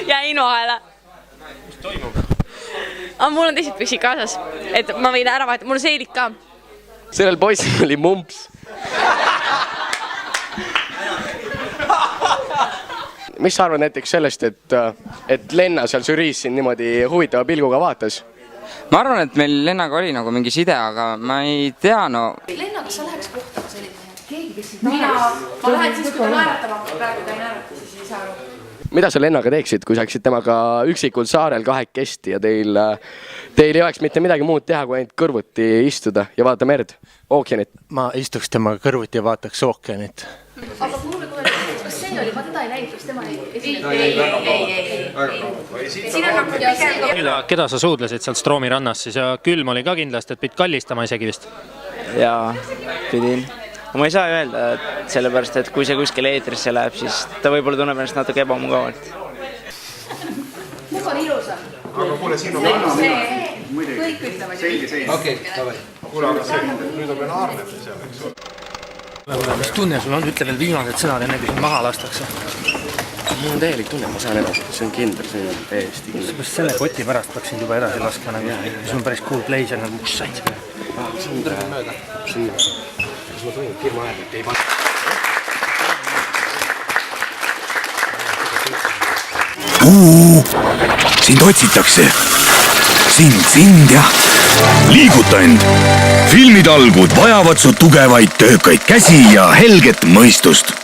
jäin vahele. Mis toimub? Mul on teised püksi kaasas, et ma võin ära vahetada, mul on seelik ka. Sellel poisil oli mumps. Mis sa arvad näiteks sellest, et Lenna seal žüriis siin niimoodi huvitava pilguga vaatas? Ma arvan, et meil Lennaga oli nagu mingi side, aga ma ei tea, no... Lenna, kas sa läheks kohtama selline? Keegi, kes siin naeratab? Ma lähen siis, kui ta naeratama, praegu ta ei naerata, siis ei saa aru. Mida sa Lennaga teeksid, kui sa oleksid temaga üksikul saarel kahekesti ja teil ei oleks mitte midagi muud teha, kui ainult kõrvuti istuda ja vaadata merd, ookeanit? Ma istuks temaga kõrvuti ja vaataks ookeanit. Aga mulle tuleb, kas see oli? Ma teda ei näinud, kas tema ei. Keda sa suudlesid sealt Stroomi rannas siis ja külm oli ka kindlasti, et pidid kallistama isegi vist? Jaa, pidin. Ma ei saa öelda, sellepärast, et kui see kuskil eetrisse läheb, siis ta võib-olla tunneb ennast natuke ebamugavalt. Kus on ilusam? Aga kuule, siin on Kõik ütlevad. selge. Okei, davai. Kuule, aga see, nüüd on veel Aarnem seal, eks ole. Mis tunne sul on? Ütle veel viimased sõnad enne, kui sind maha lastakse. Mul on täielik tunne, ma saan edasi. See on kindel, see on täiesti kindel. Kas selle poti pärast peaks sind juba edasi laskma? See on päris cool place ja nagu said. See on terve mööda. Kas ma tohin firma aega, et ei panna? Sind otsitakse. Sind ja liiguta end. Filmitalgud vajavad su tugevaid töökaid käsi ja helget mõistust.